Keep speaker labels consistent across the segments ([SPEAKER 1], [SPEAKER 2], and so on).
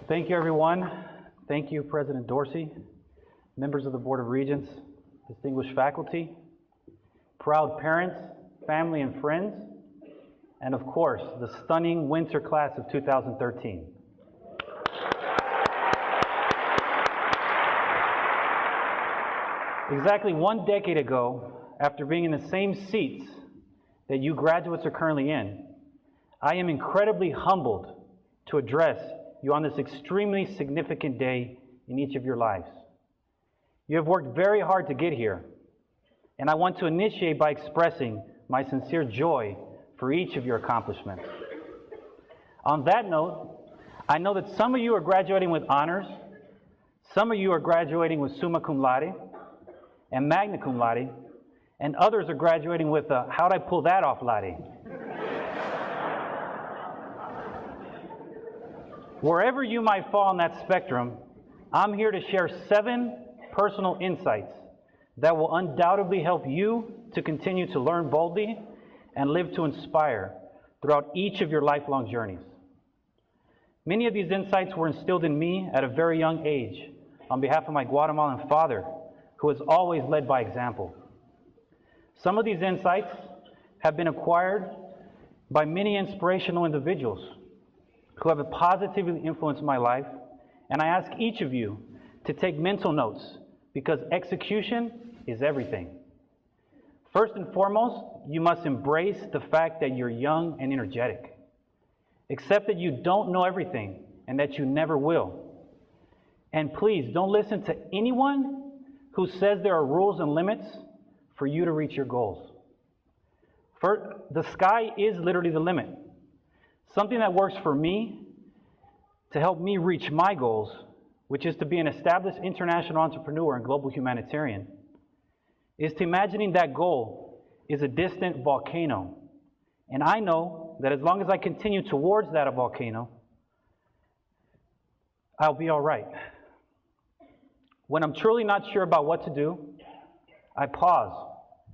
[SPEAKER 1] Thank you, everyone. Thank you, President Dorsey, members of the Board of Regents, distinguished faculty, proud parents, family, and friends, and of course, the stunning winter class of 2013. Exactly 1 decade ago, after being in the same seats that you graduates are currently in, I am incredibly humbled to address you on this extremely significant day in each of your lives. You have worked very hard to get here, and I want to initiate by expressing my sincere joy for each of your accomplishments. On that note, I know that some of you are graduating with honors, some of you are graduating with summa cum laude and magna cum laude, and others are graduating with how'd I pull that off laude. Wherever you might fall on that spectrum, I'm here to share 7 personal insights that will undoubtedly help you to continue to learn boldly and live to inspire throughout each of your lifelong journeys. Many of these insights were instilled in me at a very young age on behalf of my Guatemalan father, who has always led by example. Some of these insights have been acquired by many inspirational individuals who have positively influenced my life, and I ask each of you to take mental notes because execution is everything. First and foremost, you must embrace the fact that you're young and energetic. Accept that you don't know everything and that you never will. And please don't listen to anyone who says there are rules and limits for you to reach your goals. First, the sky is literally the limit. Something that works for me to help me reach my goals, which is to be an established international entrepreneur and global humanitarian, is to imagining that goal is a distant volcano. And I know that as long as I continue towards that volcano, I'll be all right. When I'm truly not sure about what to do, I pause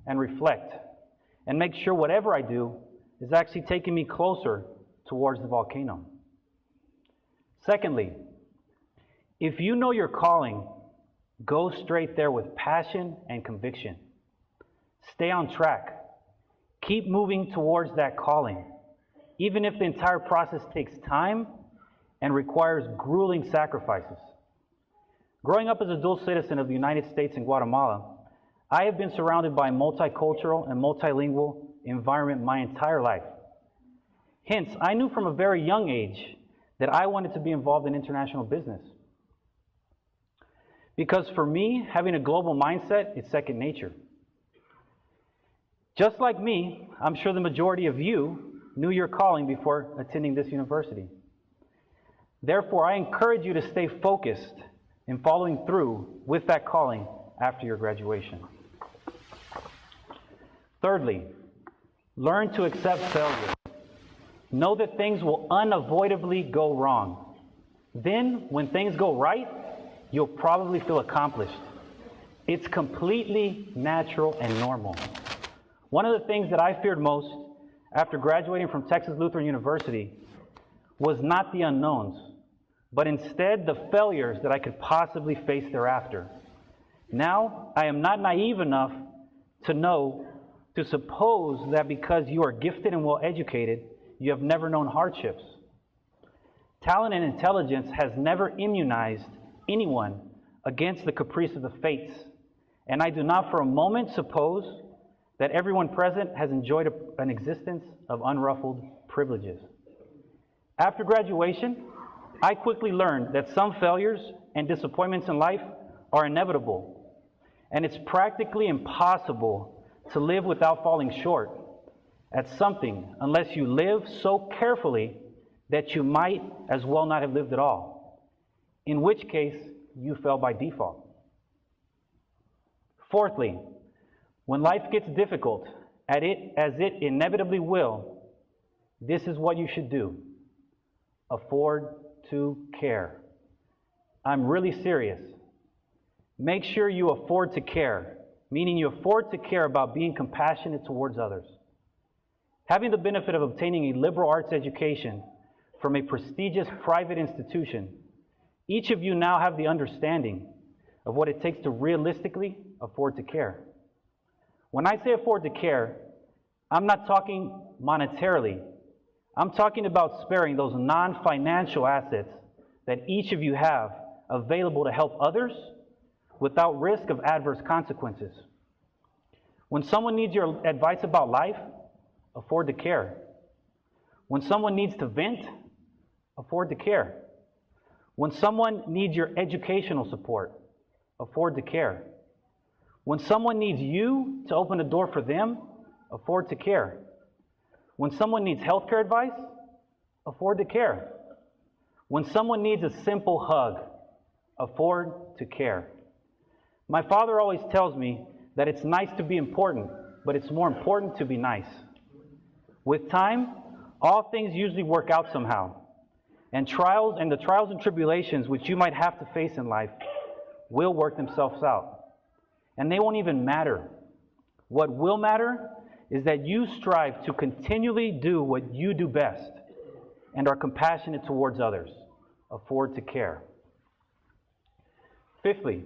[SPEAKER 1] and reflect and make sure whatever I do is actually taking me closer towards the volcano. Secondly, if you know your calling, go straight there with passion and conviction. Stay on track. Keep moving towards that calling, even if the entire process takes time and requires grueling sacrifices. Growing up as a dual citizen of the United States and Guatemala, I have been surrounded by a multicultural and multilingual environment my entire life. Hence, I knew from a very young age that I wanted to be involved in international business. Because for me, having a global mindset is second nature. Just like me, I'm sure the majority of you knew your calling before attending this university. Therefore, I encourage you to stay focused in following through with that calling after your graduation. Thirdly, learn to accept failure. Know that things will unavoidably go wrong. Then, when things go right, you'll probably feel accomplished. It's completely natural and normal. One of the things that I feared most after graduating from Texas Lutheran University was not the unknowns, but instead the failures that I could possibly face thereafter. Now, I am not naive enough to suppose that because you are gifted and well-educated, you have never known hardships. Talent and intelligence has never immunized anyone against the caprice of the fates, and I do not for a moment suppose that everyone present has enjoyed an existence of unruffled privileges. After graduation, I quickly learned that some failures and disappointments in life are inevitable, and it's practically impossible to live without falling short at something unless you live so carefully that you might as well not have lived at all, in which case you fell by default. Fourthly, when life gets difficult, as it inevitably will, this is what you should do: afford to care. I'm really serious. Make sure you afford to care, meaning you afford to care about being compassionate towards others. Having the benefit of obtaining a liberal arts education from a prestigious private institution Each of you now have the understanding of what it takes to realistically afford to care. When I say afford to care, I'm not talking monetarily. I'm talking about sparing those non-financial assets that each of you have available to help others without risk of adverse consequences. When someone needs your advice about life, afford to care. When someone needs to vent, afford to care. When someone needs your educational support, afford to care. When someone needs you to open a door for them, afford to care. When someone needs healthcare advice, afford to care. When someone needs a simple hug, afford to care. My father always tells me that it's nice to be important, but it's more important to be nice. With time, all things usually work out somehow. And the trials and tribulations which you might have to face in life will work themselves out. And they won't even matter. What will matter is that you strive to continually do what you do best and are compassionate towards others. Afford to care. Fifthly,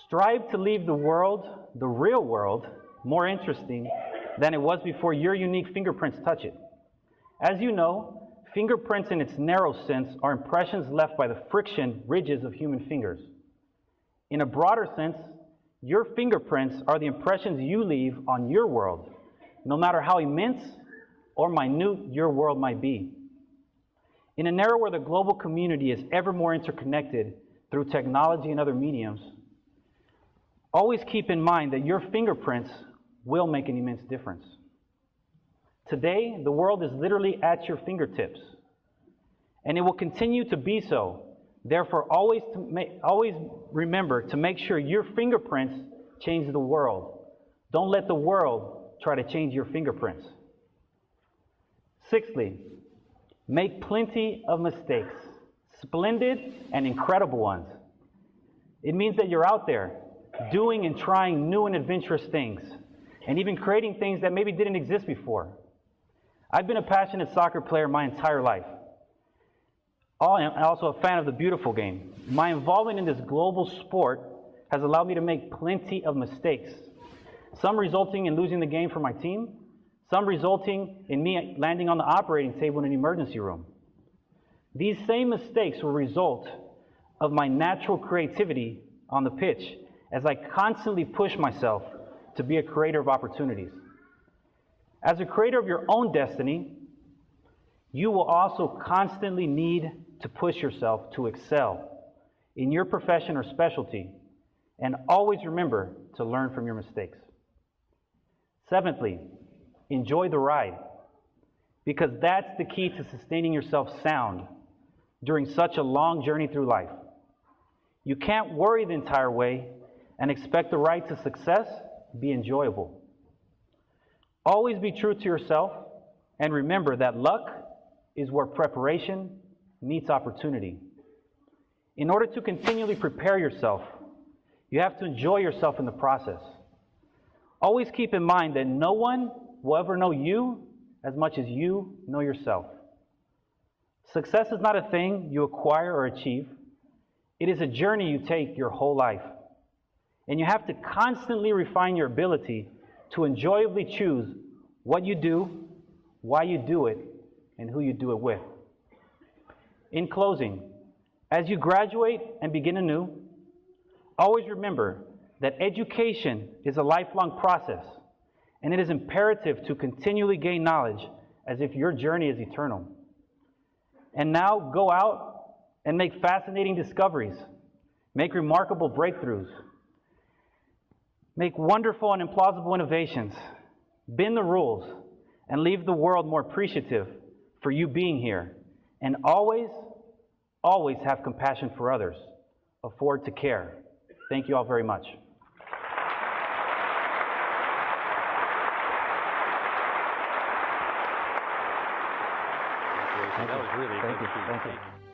[SPEAKER 1] strive to leave the world, the real world, more interesting than it was before your unique fingerprints touch it. As you know, fingerprints in its narrow sense are impressions left by the friction ridges of human fingers. In a broader sense, your fingerprints are the impressions you leave on your world, no matter how immense or minute your world might be. In an era where the global community is ever more interconnected through technology and other mediums, always keep in mind that your fingerprints will make an immense difference. Today, the world is literally at your fingertips, and it will continue to be so. Therefore, always remember to make sure your fingerprints change the world. Don't let the world try to change your fingerprints. Sixthly, make plenty of mistakes, splendid and incredible ones. It means that you're out there doing and trying new and adventurous things, and even creating things that maybe didn't exist before. I've been a passionate soccer player my entire life. I'm also a fan of the beautiful game. My involvement in this global sport has allowed me to make plenty of mistakes, some resulting in losing the game for my team, some resulting in me landing on the operating table in an emergency room. These same mistakes were a result of my natural creativity on the pitch as I constantly push myself to be a creator of opportunities. As a creator of your own destiny, you will also constantly need to push yourself to excel in your profession or specialty, and always remember to learn from your mistakes. Seventhly, enjoy the ride, because that's the key to sustaining yourself sound during such a long journey through life. You can't worry the entire way and expect the ride to success be enjoyable. Always be true to yourself, and remember that luck is where preparation meets opportunity. In order to continually prepare yourself, you have to enjoy yourself in the process. Always keep in mind that no one will ever know you as much as you know yourself. Success is not a thing you acquire or achieve. It is a journey you take your whole life. And you have to constantly refine your ability to enjoyably choose what you do, why you do it, and who you do it with. In closing, as you graduate and begin anew, always remember that education is a lifelong process, and it is imperative to continually gain knowledge as if your journey is eternal. And now go out and make fascinating discoveries, make remarkable breakthroughs, make wonderful and implausible innovations, bend the rules, and leave the world more appreciative for you being here. And always, always have compassion for others. Afford to care. Thank you all very much.
[SPEAKER 2] That was really
[SPEAKER 1] Thank
[SPEAKER 2] good.
[SPEAKER 1] you. Thank you.